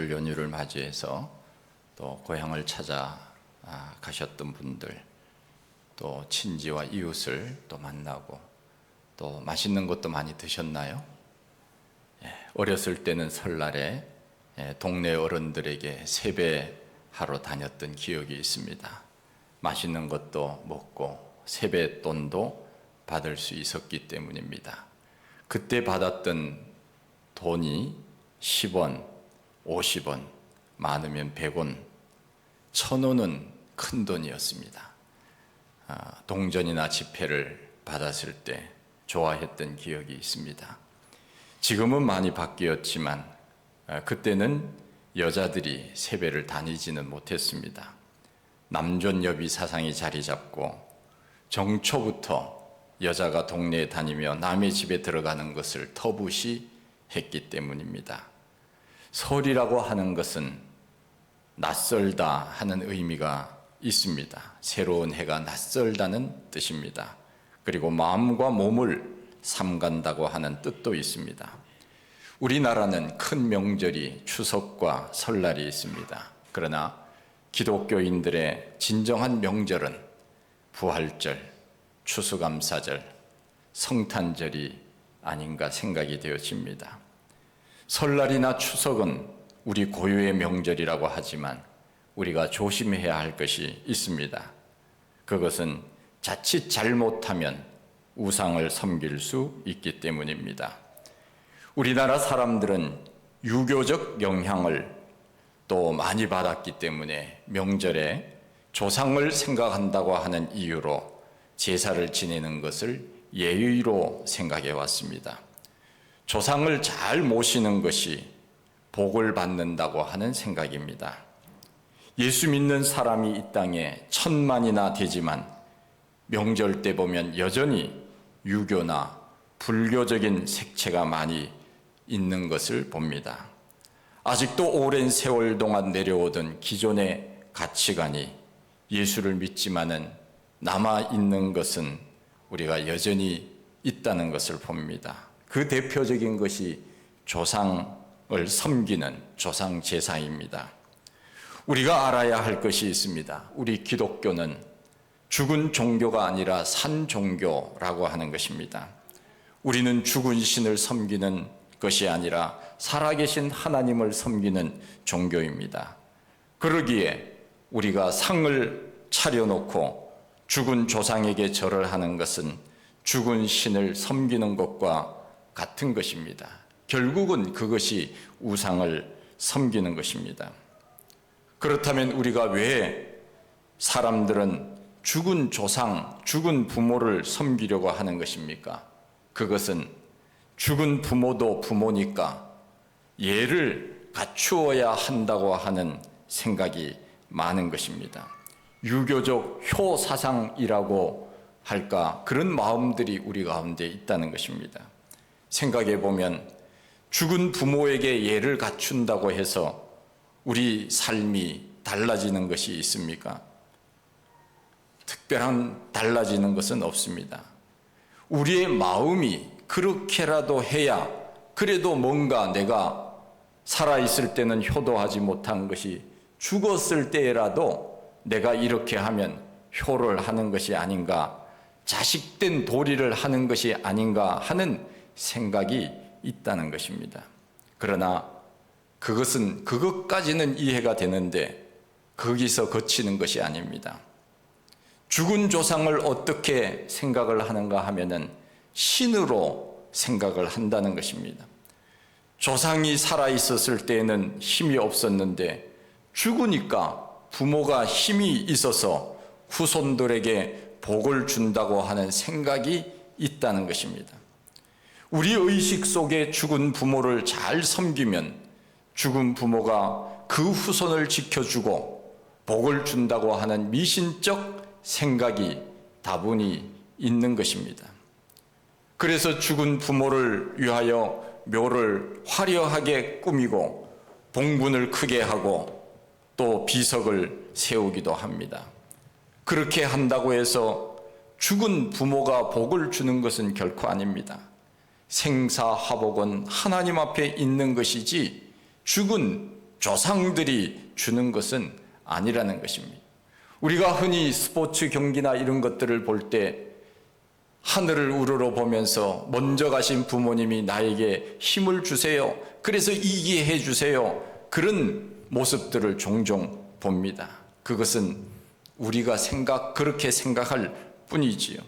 설 연휴를 맞이해서 또 고향을 찾아 가셨던 분들, 또 친지와 이웃을 또 만나고 또 맛있는 것도 많이 드셨나요? 어렸을 때는 설날에 동네 어른들에게 세배하러 다녔던 기억이 있습니다. 맛있는 것도 먹고 세뱃돈도 받을 수 있었기 때문입니다. 그때 받았던 돈이 10원, 50원, 많으면 100원, 1000원은 큰 돈이었습니다. 동전이나 지폐를 받았을 때 좋아했던 기억이 있습니다. 지금은 많이 바뀌었지만 그때는 여자들이 세배를 다니지는 못했습니다. 남존여비 사상이 자리 잡고 정초부터 여자가 동네에 다니며 남의 집에 들어가는 것을 터부시했기 때문입니다. 설이라고 하는 것은 낯설다 하는 의미가 있습니다. 새로운 해가 낯설다는 뜻입니다. 그리고 마음과 몸을 삼간다고 하는 뜻도 있습니다. 우리나라는 큰 명절이 추석과 설날이 있습니다. 그러나 기독교인들의 진정한 명절은 부활절, 추수감사절, 성탄절이 아닌가 생각이 되어집니다. 설날이나 추석은 우리 고유의 명절이라고 하지만 우리가 조심해야 할 것이 있습니다. 그것은 자칫 잘못하면 우상을 섬길 수 있기 때문입니다. 우리나라 사람들은 유교적 영향을 또 많이 받았기 때문에 명절에 조상을 생각한다고 하는 이유로 제사를 지내는 것을 예의로 생각해 왔습니다. 조상을 잘 모시는 것이 복을 받는다고 하는 생각입니다. 예수 믿는 사람이 이 땅에 1000만이나 되지만 명절 때 보면 여전히 유교나 불교적인 색채가 많이 있는 것을 봅니다. 아직도 오랜 세월 동안 내려오던 기존의 가치관이 예수를 믿지만은 남아있는 것은 우리가 여전히 있다는 것을 봅니다. 그 대표적인 것이 조상을 섬기는 조상 제사입니다. 우리가 알아야 할 것이 있습니다. 우리 기독교는 죽은 종교가 아니라 산 종교라고 하는 것입니다. 우리는 죽은 신을 섬기는 것이 아니라 살아계신 하나님을 섬기는 종교입니다. 그러기에 우리가 상을 차려놓고 죽은 조상에게 절을 하는 것은 죽은 신을 섬기는 것과 같은 것입니다. 결국은 그것이 우상을 섬기는 것입니다. 그렇다면 우리가 왜 사람들은 죽은 조상, 죽은 부모를 섬기려고 하는 것입니까? 그것은 죽은 부모도 부모니까 예를 갖추어야 한다고 하는 생각이 많은 것입니다. 유교적 효사상이라고 할까, 그런 마음들이 우리 가운데 있다는 것입니다. 생각해 보면 죽은 부모에게 예를 갖춘다고 해서 우리 삶이 달라지는 것이 있습니까? 특별한 달라지는 것은 없습니다. 우리의 마음이 그렇게라도 해야 그래도 뭔가 내가 살아있을 때는 효도하지 못한 것이 죽었을 때라도 내가 이렇게 하면 효를 하는 것이 아닌가, 자식된 도리를 하는 것이 아닌가 하는 생각이 있다는 것입니다. 그러나 그것까지는 이해가 되는데 거기서 그치는 것이 아닙니다. 죽은 조상을 어떻게 생각을 하는가 하면은 신으로 생각을 한다는 것입니다. 조상이 살아있었을 때에는 힘이 없었는데 죽으니까 부모가 힘이 있어서 후손들에게 복을 준다고 하는 생각이 있다는 것입니다. 우리 의식 속에 죽은 부모를 잘 섬기면 죽은 부모가 그 후손을 지켜주고 복을 준다고 하는 미신적 생각이 다분히 있는 것입니다. 그래서 죽은 부모를 위하여 묘를 화려하게 꾸미고 봉분을 크게 하고 또 비석을 세우기도 합니다. 그렇게 한다고 해서 죽은 부모가 복을 주는 것은 결코 아닙니다. 생사화복은 하나님 앞에 있는 것이지 죽은 조상들이 주는 것은 아니라는 것입니다. 우리가 흔히 스포츠 경기나 이런 것들을 볼 때 하늘을 우러러 보면서 먼저 가신 부모님이 나에게 힘을 주세요, 그래서 이기게 해주세요, 그런 모습들을 종종 봅니다. 그것은 우리가 그렇게 생각할 뿐이지요.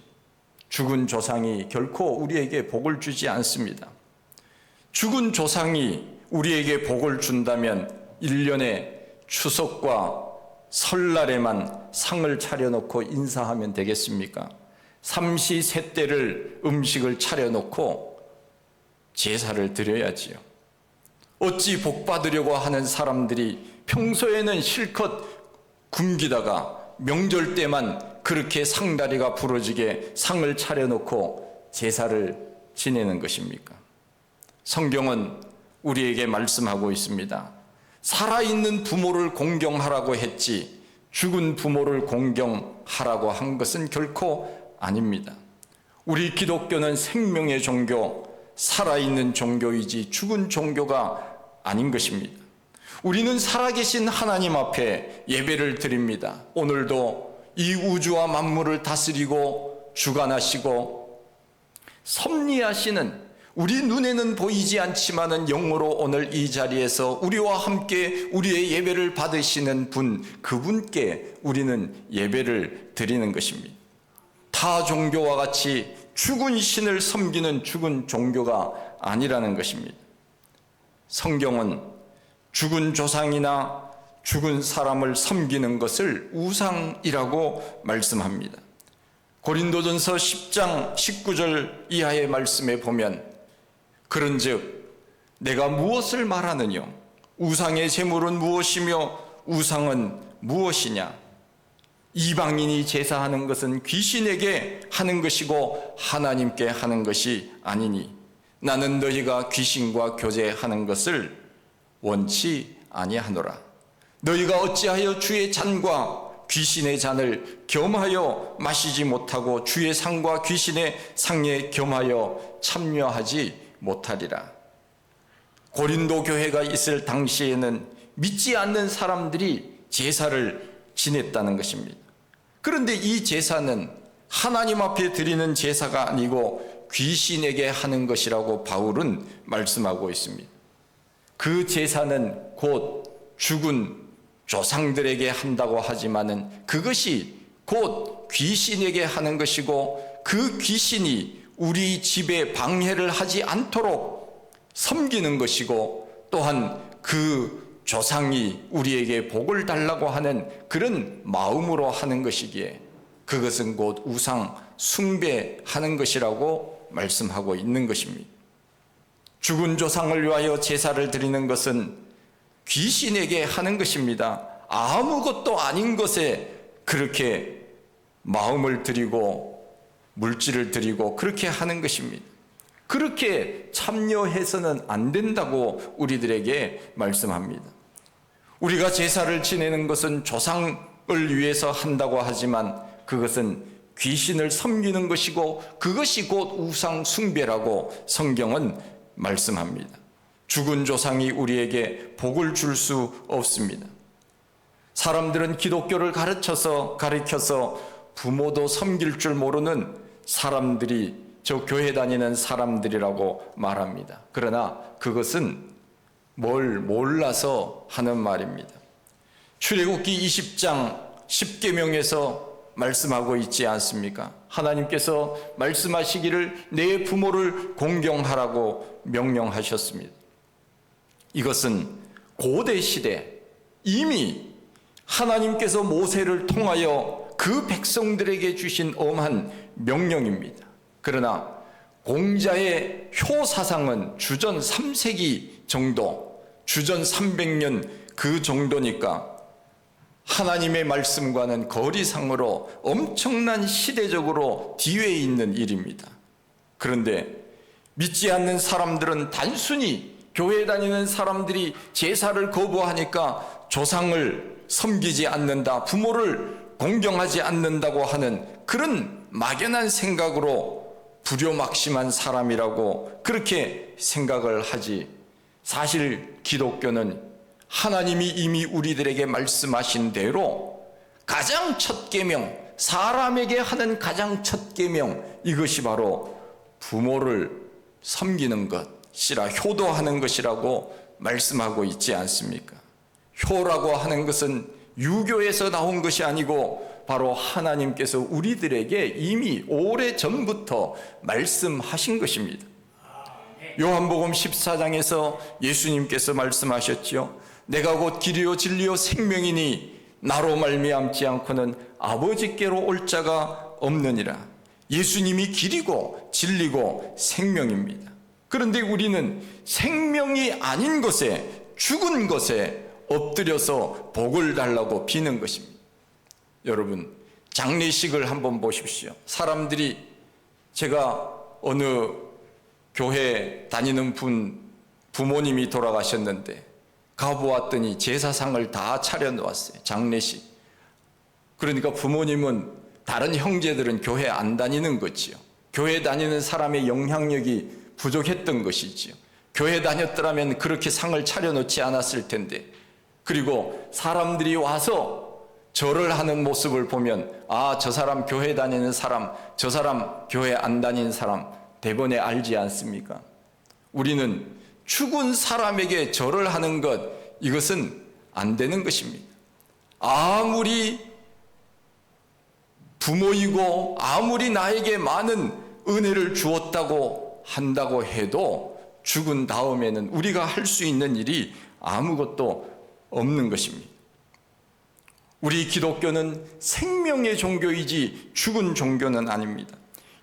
죽은 조상이 결코 우리에게 복을 주지 않습니다. 죽은 조상이 우리에게 복을 준다면 1년에 추석과 설날에만 상을 차려놓고 인사하면 되겠습니까? 삼시세때를 음식을 차려놓고 제사를 드려야지요. 어찌 복 받으려고 하는 사람들이 평소에는 실컷 굶기다가 명절 때만 그렇게 상다리가 부러지게 상을 차려놓고 제사를 지내는 것입니까? 성경은 우리에게 말씀하고 있습니다. 살아있는 부모를 공경하라고 했지 죽은 부모를 공경하라고 한 것은 결코 아닙니다. 우리 기독교는 생명의 종교, 살아있는 종교이지 죽은 종교가 아닌 것입니다. 우리는 살아계신 하나님 앞에 예배를 드립니다. 오늘도 이 우주와 만물을 다스리고 주관하시고 섭리하시는, 우리 눈에는 보이지 않지만은 영으로 오늘 이 자리에서 우리와 함께 우리의 예배를 받으시는 분, 그분께 우리는 예배를 드리는 것입니다. 타 종교와 같이 죽은 신을 섬기는 죽은 종교가 아니라는 것입니다. 성경은 죽은 조상이나 죽은 사람을 섬기는 것을 우상이라고 말씀합니다. 고린도전서 10장 19절 이하의 말씀에 보면 그런즉 내가 무엇을 말하느냐? 우상의 제물은 무엇이며 우상은 무엇이냐? 이방인이 제사하는 것은 귀신에게 하는 것이고 하나님께 하는 것이 아니니 나는 너희가 귀신과 교제하는 것을 원치 아니하노라. 너희가 어찌하여 주의 잔과 귀신의 잔을 겸하여 마시지 못하고 주의 상과 귀신의 상에 겸하여 참여하지 못하리라. 고린도 교회가 있을 당시에는 믿지 않는 사람들이 제사를 지냈다는 것입니다. 그런데 이 제사는 하나님 앞에 드리는 제사가 아니고 귀신에게 하는 것이라고 바울은 말씀하고 있습니다. 그 제사는 곧 죽은 조상들에게 한다고 하지만은 그것이 곧 귀신에게 하는 것이고 그 귀신이 우리 집에 방해를 하지 않도록 섬기는 것이고 또한 그 조상이 우리에게 복을 달라고 하는 그런 마음으로 하는 것이기에 그것은 곧 우상 숭배하는 것이라고 말씀하고 있는 것입니다. 죽은 조상을 위하여 제사를 드리는 것은 귀신에게 하는 것입니다. 아무것도 아닌 것에 그렇게 마음을 드리고 물질을 드리고 그렇게 하는 것입니다. 그렇게 참여해서는 안 된다고 우리들에게 말씀합니다. 우리가 제사를 지내는 것은 조상을 위해서 한다고 하지만 그것은 귀신을 섬기는 것이고 그것이 곧 우상 숭배라고 성경은 말씀합니다. 죽은 조상이 우리에게 복을 줄 수 없습니다. 사람들은 기독교를 가르쳐서 부모도 섬길 줄 모르는 사람들이 저 교회 다니는 사람들이라고 말합니다. 그러나 그것은 뭘 몰라서 하는 말입니다. 출애굽기 20장 10계명에서 말씀하고 있지 않습니까? 하나님께서 말씀하시기를 내 부모를 공경하라고 명령하셨습니다. 이것은 고대 시대 이미 하나님께서 모세를 통하여 그 백성들에게 주신 엄한 명령입니다. 그러나 공자의 효 사상은 주전 3세기 정도, 주전 300년 그 정도니까 하나님의 말씀과는 거리상으로 엄청난 시대적으로 뒤에 있는 일입니다. 그런데 믿지 않는 사람들은 단순히 교회 다니는 사람들이 제사를 거부하니까 조상을 섬기지 않는다, 부모를 공경하지 않는다고 하는 그런 막연한 생각으로 불효막심한 사람이라고 그렇게 생각을 하지, 사실 기독교는 하나님이 이미 우리들에게 말씀하신 대로 가장 첫 계명, 사람에게 하는 가장 첫 계명, 이것이 바로 부모를 섬기는 것이라, 효도하는 것이라고 말씀하고 있지 않습니까? 효라고 하는 것은 유교에서 나온 것이 아니고 바로 하나님께서 우리들에게 이미 오래전부터 말씀하신 것입니다. 요한복음 14장에서 예수님께서 말씀하셨지요. 내가 곧 길이요 진리요 생명이니 나로 말미암지 않고는 아버지께로 올 자가 없느니라. 예수님이 길이고 진리고 생명입니다. 그런데 우리는 생명이 아닌 것에, 죽은 것에 엎드려서 복을 달라고 비는 것입니다. 여러분, 장례식을 한번 보십시오. 사람들이, 제가 어느 교회 다니는 부모님이 돌아가셨는데 가보았더니 제사상을 다 차려놓았어요. 장례식. 그러니까 부모님은, 다른 형제들은 교회 안 다니는 거지요. 교회 다니는 사람의 영향력이 부족했던 것이지요. 교회 다녔더라면 그렇게 상을 차려놓지 않았을 텐데, 그리고 사람들이 와서 절을 하는 모습을 보면, 아, 저 사람 교회 다니는 사람, 저 사람 교회 안 다니는 사람 대번에 알지 않습니까? 우리는 죽은 사람에게 절을 하는 것, 이것은 안 되는 것입니다. 아무리 부모이고 아무리 나에게 많은 은혜를 주었다고 한다고 해도 죽은 다음에는 우리가 할 수 있는 일이 아무것도 없는 것입니다. 우리 기독교는 생명의 종교이지 죽은 종교는 아닙니다.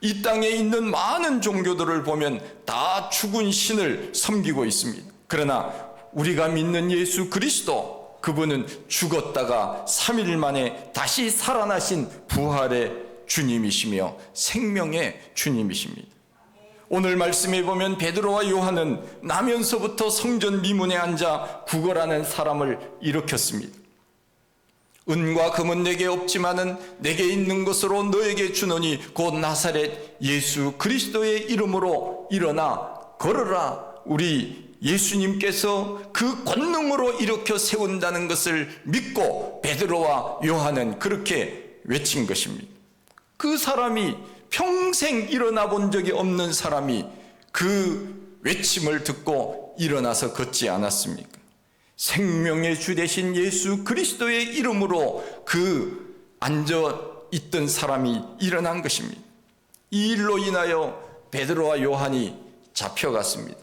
이 땅에 있는 많은 종교들을 보면 다 죽은 신을 섬기고 있습니다. 그러나 우리가 믿는 예수 그리스도, 그분은 죽었다가 3일 만에 다시 살아나신 부활의 주님이시며 생명의 주님이십니다. 오늘 말씀에 보면 베드로와 요한은 나면서부터 성전 미문에 앉아 구걸하는 사람을 일으켰습니다. 은과 금은 내게 없지만은 내게 있는 것으로 너에게 주노니 곧 나사렛 예수 그리스도의 이름으로 일어나 걸어라. 우리 예수님께서 그 권능으로 일으켜 세운다는 것을 믿고 베드로와 요한은 그렇게 외친 것입니다. 그 사람이, 평생 일어나 본 적이 없는 사람이 그 외침을 듣고 일어나서 걷지 않았습니까? 생명의 주 되신 예수 그리스도의 이름으로 그 앉아 있던 사람이 일어난 것입니다. 이 일로 인하여 베드로와 요한이 잡혀갔습니다.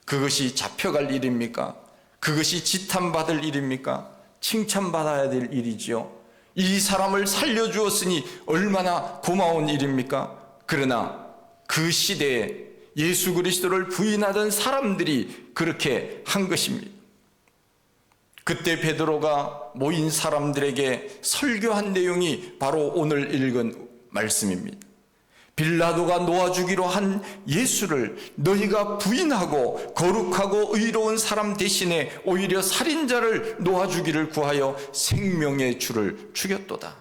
그것이 잡혀갈 일입니까? 그것이 지탄받을 일입니까? 칭찬받아야 될 일이지요. 이 사람을 살려주었으니 얼마나 고마운 일입니까? 그러나 그 시대에 예수 그리스도를 부인하던 사람들이 그렇게 한 것입니다. 그때 베드로가 모인 사람들에게 설교한 내용이 바로 오늘 읽은 말씀입니다. 빌라도가 놓아주기로 한 예수를 너희가 부인하고 거룩하고 의로운 사람 대신에 오히려 살인자를 놓아주기를 구하여 생명의 주를 죽였도다.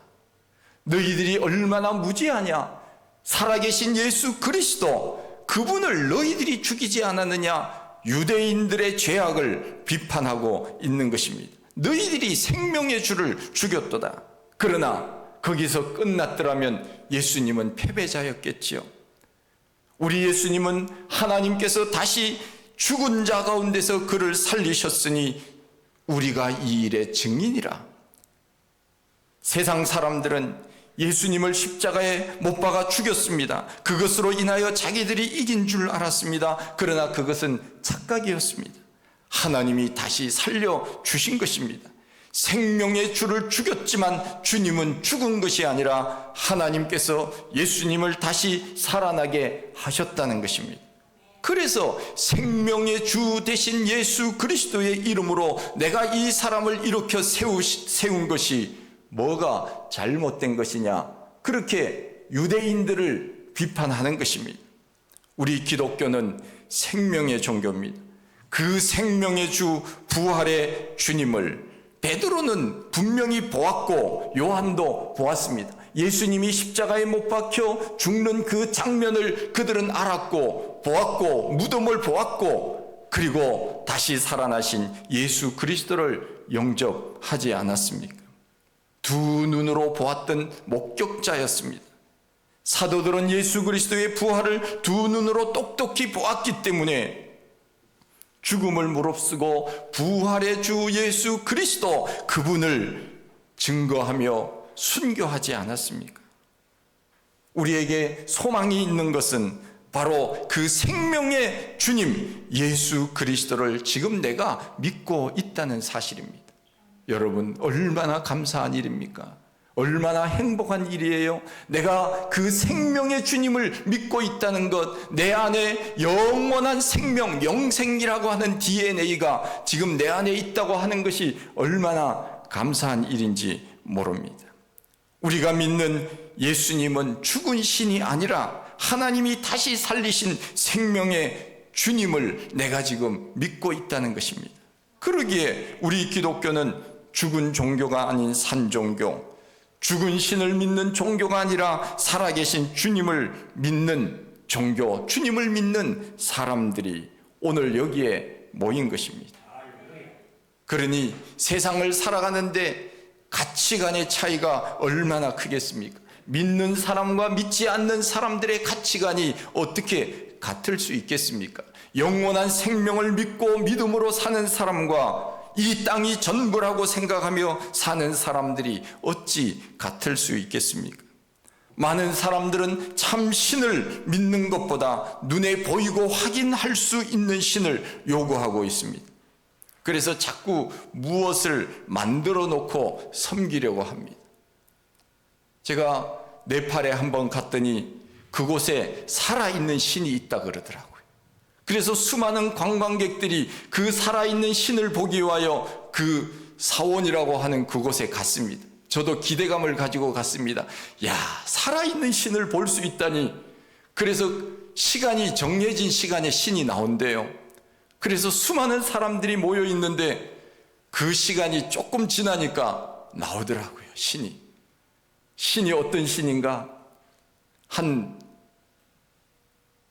너희들이 얼마나 무지하냐. 살아계신 예수 그리스도, 그분을 너희들이 죽이지 않았느냐. 유대인들의 죄악을 비판하고 있는 것입니다. 너희들이 생명의 주를 죽였도다. 그러나 거기서 끝났더라면 예수님은 패배자였겠지요. 우리 예수님은 하나님께서 다시 죽은 자 가운데서 그를 살리셨으니 우리가 이 일의 증인이라. 세상 사람들은 예수님을 십자가에 못 박아 죽였습니다. 그것으로 인하여 자기들이 이긴 줄 알았습니다. 그러나 그것은 착각이었습니다. 하나님이 다시 살려주신 것입니다. 생명의 주를 죽였지만 주님은 죽은 것이 아니라 하나님께서 예수님을 다시 살아나게 하셨다는 것입니다. 그래서 생명의 주 되신 예수 그리스도의 이름으로 내가 이 사람을 일으켜 세운 것이 뭐가 잘못된 것이냐, 그렇게 유대인들을 비판하는 것입니다. 우리 기독교는 생명의 종교입니다. 그 생명의 주 부활의 주님을 베드로는 분명히 보았고 요한도 보았습니다. 예수님이 십자가에 못 박혀 죽는 그 장면을 그들은 알았고 보았고 무덤을 보았고 그리고 다시 살아나신 예수 그리스도를 영접하지 않았습니까? 두 눈으로 보았던 목격자였습니다. 사도들은 예수 그리스도의 부활을 두 눈으로 똑똑히 보았기 때문에 죽음을 무릅쓰고 부활의 주 예수 그리스도 그분을 증거하며 순교하지 않았습니까? 우리에게 소망이 있는 것은 바로 그 생명의 주님 예수 그리스도를 지금 내가 믿고 있다는 사실입니다. 여러분, 얼마나 감사한 일입니까? 얼마나 행복한 일이에요. 내가 그 생명의 주님을 믿고 있다는 것, 내 안에 영원한 생명, 영생이라고 하는 DNA가 지금 내 안에 있다고 하는 것이 얼마나 감사한 일인지 모릅니다. 우리가 믿는 예수님은 죽은 신이 아니라 하나님이 다시 살리신 생명의 주님을 내가 지금 믿고 있다는 것입니다. 그러기에 우리 기독교는 죽은 종교가 아닌 산종교, 죽은 신을 믿는 종교가 아니라 살아계신 주님을 믿는 종교, 주님을 믿는 사람들이 오늘 여기에 모인 것입니다. 그러니 세상을 살아가는데 가치관의 차이가 얼마나 크겠습니까? 믿는 사람과 믿지 않는 사람들의 가치관이 어떻게 같을 수 있겠습니까? 영원한 생명을 믿고 믿음으로 사는 사람과 이 땅이 전부라고 생각하며 사는 사람들이 어찌 같을 수 있겠습니까? 많은 사람들은 참 신을 믿는 것보다 눈에 보이고 확인할 수 있는 신을 요구하고 있습니다. 그래서 자꾸 무엇을 만들어 놓고 섬기려고 합니다. 제가 네팔에 한번 갔더니 그곳에 살아있는 신이 있다 그러더라고요. 그래서 수많은 관광객들이 그 살아있는 신을 보기 위하여 그 사원이라고 하는 그곳에 갔습니다. 저도 기대감을 가지고 갔습니다. 야, 살아있는 신을 볼 수 있다니. 그래서 시간이 정해진 시간에 신이 나온대요. 그래서 수많은 사람들이 모여 있는데 그 시간이 조금 지나니까 나오더라고요, 신이. 신이 어떤 신인가? 한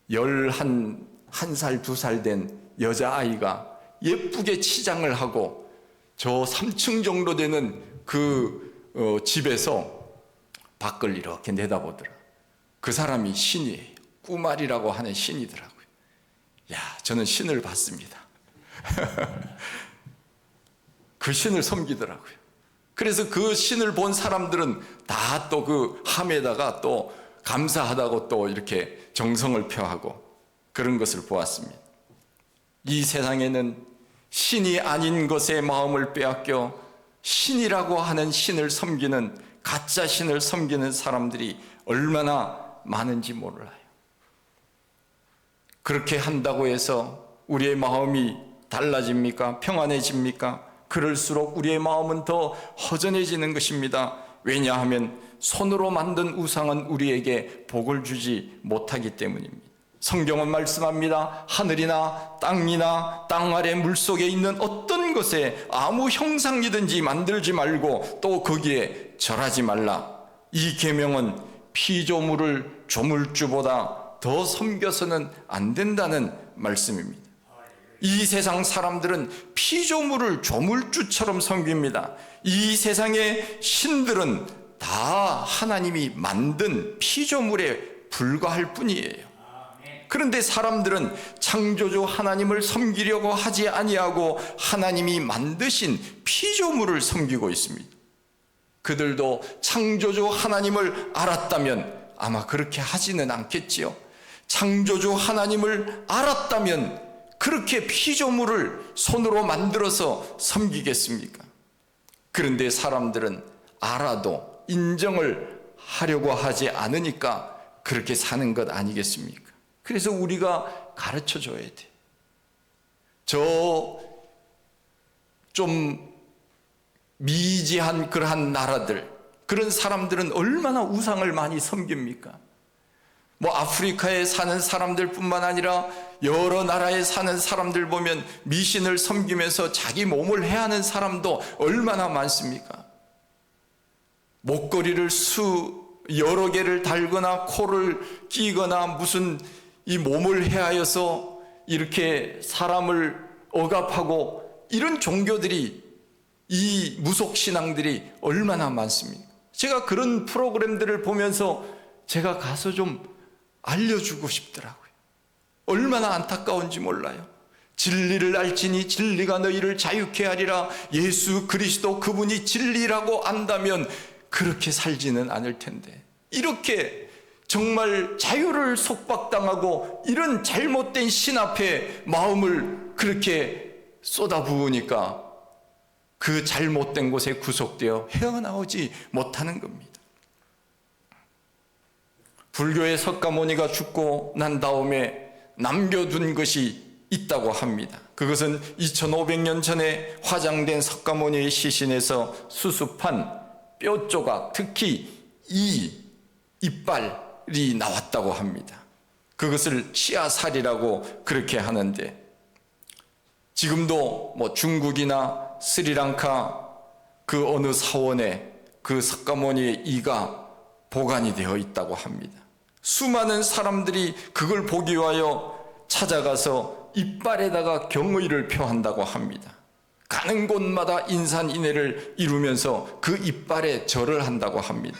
1살, 2살 된 여자아이가 예쁘게 치장을 하고 저 3층 정도 되는 그 집에서 밖을 이렇게 내다보더라. 그 사람이 신이에요. 꾸말이라고 하는 신이더라고요. 야, 저는 신을 봤습니다. 그 신을 섬기더라고요. 그래서 그 신을 본 사람들은 다 또 그 함에다가 또 감사하다고 또 이렇게 정성을 표하고 그런 것을 보았습니다. 이 세상에는 신이 아닌 것에 마음을 빼앗겨 신이라고 하는 신을 섬기는, 가짜 신을 섬기는 사람들이 얼마나 많은지 몰라요. 그렇게 한다고 해서 우리의 마음이 달라집니까? 평안해집니까? 그럴수록 우리의 마음은 더 허전해지는 것입니다. 왜냐하면 손으로 만든 우상은 우리에게 복을 주지 못하기 때문입니다. 성경은 말씀합니다. 하늘이나 땅이나 땅 아래 물속에 있는 어떤 것에 아무 형상이든지 만들지 말고 또 거기에 절하지 말라. 이 계명은 피조물을 조물주보다 더 섬겨서는 안 된다는 말씀입니다. 이 세상 사람들은 피조물을 조물주처럼 섬깁니다. 이 세상의 신들은 다 하나님이 만든 피조물에 불과할 뿐이에요. 그런데 사람들은 창조주 하나님을 섬기려고 하지 아니하고 하나님이 만드신 피조물을 섬기고 있습니다. 그들도 창조주 하나님을 알았다면 아마 그렇게 하지는 않겠지요. 창조주 하나님을 알았다면 그렇게 피조물을 손으로 만들어서 섬기겠습니까? 그런데 사람들은 알아도 인정을 하려고 하지 않으니까 그렇게 사는 것 아니겠습니까? 그래서 우리가 가르쳐 줘야 돼. 저 좀 미지한 그러한 나라들, 그런 사람들은 얼마나 우상을 많이 섬깁니까? 뭐 아프리카에 사는 사람들 뿐만 아니라 여러 나라에 사는 사람들 보면 미신을 섬기면서 자기 몸을 해하는 사람도 얼마나 많습니까? 목걸이를 여러 개를 달거나 코를 끼거나 무슨 이 몸을 해하여서 이렇게 사람을 억압하고 이런 종교들이 이 무속신앙들이 얼마나 많습니까? 제가 그런 프로그램들을 보면서 제가 가서 좀 알려주고 싶더라고요. 얼마나 안타까운지 몰라요. 진리를 알지니 진리가 너희를 자유케 하리라. 예수 그리스도 그분이 진리라고 안다면 그렇게 살지는 않을 텐데, 이렇게 정말 자유를 속박당하고 이런 잘못된 신 앞에 마음을 그렇게 쏟아부으니까 그 잘못된 곳에 구속되어 헤어나오지 못하는 겁니다. 불교의 석가모니가 죽고 난 다음에 남겨둔 것이 있다고 합니다. 그것은 2500년 전에 화장된 석가모니의 시신에서 수습한 뼈 조각, 특히 이 이빨이 나왔다고 합니다. 그것을 치아살이라고 그렇게 하는데, 지금도 중국이나 스리랑카 그 어느 사원에 그 석가모니의 이가 보관이 되어 있다고 합니다. 수많은 사람들이 그걸 보기 위하여 찾아가서 이빨에다가 경의를 표한다고 합니다. 가는 곳마다 인산인해를 이루면서 그 이빨에 절을 한다고 합니다.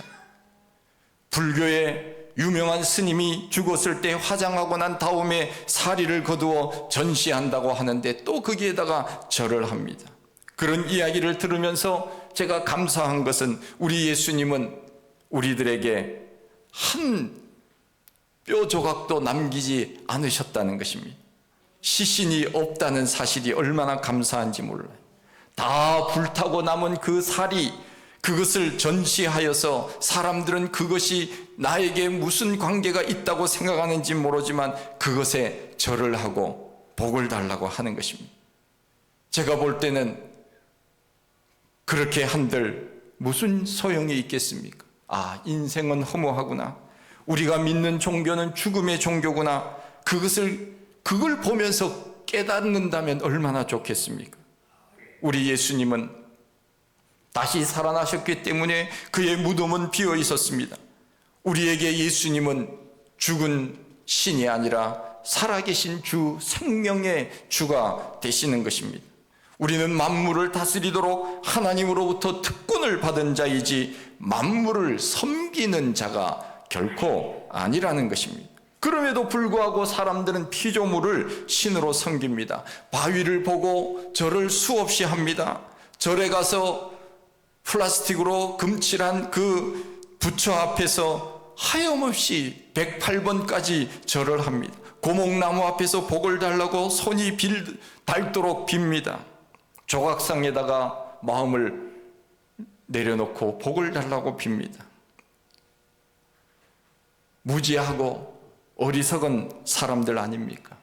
불교의 유명한 스님이 죽었을 때 화장하고 난 다음에 사리를 거두어 전시한다고 하는데 또 거기에다가 절을 합니다. 그런 이야기를 들으면서 제가 감사한 것은 우리 예수님은 우리들에게 한 뼈 조각도 남기지 않으셨다는 것입니다. 시신이 없다는 사실이 얼마나 감사한지 몰라요. 다 불타고 남은 그 살이, 그것을 전시하여서 사람들은 그것이 나에게 무슨 관계가 있다고 생각하는지 모르지만 그것에 절을 하고 복을 달라고 하는 것입니다. 제가 볼 때는 그렇게 한들 무슨 소용이 있겠습니까? 인생은 허무하구나. 우리가 믿는 종교는 죽음의 종교구나. 그걸 보면서 깨닫는다면 얼마나 좋겠습니까? 우리 예수님은 다시 살아나셨기 때문에 그의 무덤은 비어 있었습니다. 우리에게 예수님은 죽은 신이 아니라 살아계신 주, 생명의 주가 되시는 것입니다. 우리는 만물을 다스리도록 하나님으로부터 특권을 받은 자이지 만물을 섬기는 자가 결코 아니라는 것입니다. 그럼에도 불구하고 사람들은 피조물을 신으로 섬깁니다. 바위를 보고 절을 수없이 합니다. 절에 가서 플라스틱으로 금칠한 그 부처 앞에서 하염없이 108번까지 절을 합니다. 고목나무 앞에서 복을 달라고 손이 닳도록 빕니다. 조각상에다가 마음을 내려놓고 복을 달라고 빕니다. 무지하고 어리석은 사람들 아닙니까?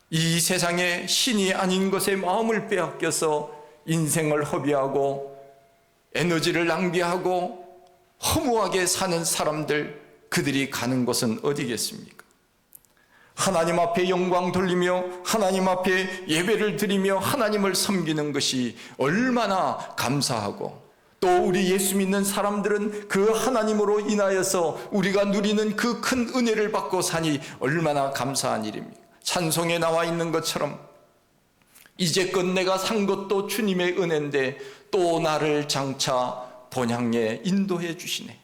이 세상에 신이 아닌 것에 마음을 빼앗겨서 인생을 허비하고 에너지를 낭비하고 허무하게 사는 사람들, 그들이 가는 곳은 어디겠습니까? 하나님 앞에 영광 돌리며 하나님 앞에 예배를 드리며 하나님을 섬기는 것이 얼마나 감사하고, 또 우리 예수 믿는 사람들은 그 하나님으로 인하여서 우리가 누리는 그 큰 은혜를 받고 사니 얼마나 감사한 일입니까? 찬송에 나와 있는 것처럼 이제껏 내가 산 것도 주님의 은혜인데 또 나를 장차 본향에 인도해 주시네.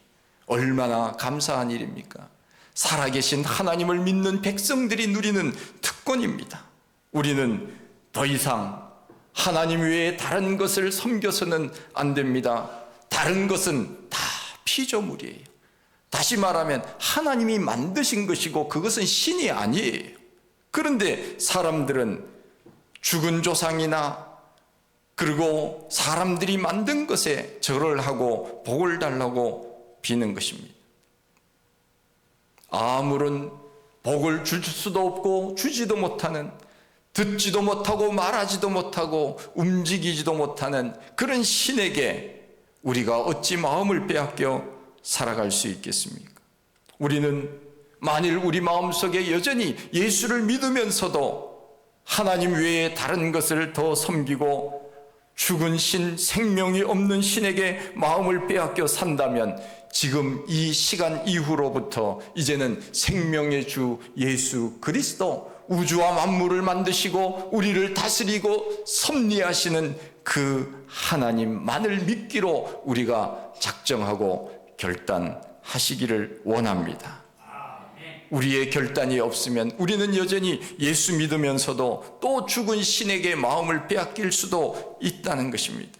얼마나 감사한 일입니까? 살아계신 하나님을 믿는 백성들이 누리는 특권입니다. 우리는 더 이상 하나님 외에 다른 것을 섬겨서는 안 됩니다. 다른 것은 다 피조물이에요. 다시 말하면 하나님이 만드신 것이고 그것은 신이 아니에요. 그런데 사람들은 죽은 조상이나 그리고 사람들이 만든 것에 절을 하고 복을 달라고 비는 것입니다. 아무런 복을 줄 수도 없고 주지도 못하는, 듣지도 못하고 말하지도 못하고 움직이지도 못하는 그런 신에게 우리가 어찌 마음을 빼앗겨 살아갈 수 있겠습니까? 우리는 만일 우리 마음속에 여전히 예수를 믿으면서도 하나님 외에 다른 것을 더 섬기고 죽은 신, 생명이 없는 신에게 마음을 빼앗겨 산다면 지금 이 시간 이후로부터 이제는 생명의 주 예수 그리스도, 우주와 만물을 만드시고 우리를 다스리고 섭리하시는 그 하나님만을 믿기로 우리가 작정하고 결단하시기를 원합니다. 우리의 결단이 없으면 우리는 여전히 예수 믿으면서도 또 죽은 신에게 마음을 빼앗길 수도 있다는 것입니다.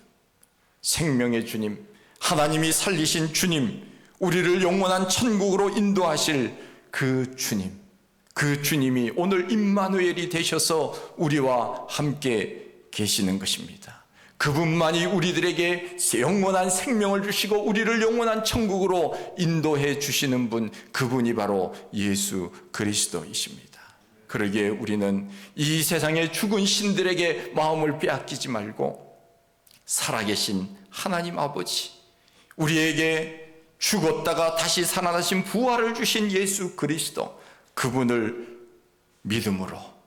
생명의 주님, 하나님이 살리신 주님, 우리를 영원한 천국으로 인도하실 그 주님, 그 주님이 오늘 임마누엘이 되셔서 우리와 함께 계시는 것입니다. 그분만이 우리들에게 영원한 생명을 주시고 우리를 영원한 천국으로 인도해 주시는 분, 그분이 바로 예수 그리스도이십니다. 그러기에 우리는 이 세상의 죽은 신들에게 마음을 빼앗기지 말고 살아계신 하나님 아버지, 우리에게 죽었다가 다시 살아나신 부활을 주신 예수 그리스도, 그분을 믿음으로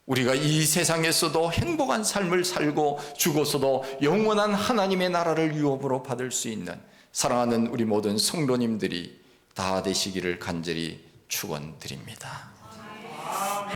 우리가 이 세상에서도 행복한 삶을 살고 죽어서도 영원한 하나님의 나라를 유업으로 받을 수 있는 사랑하는 우리 모든 성도님들이 다 되시기를 간절히 축원드립니다.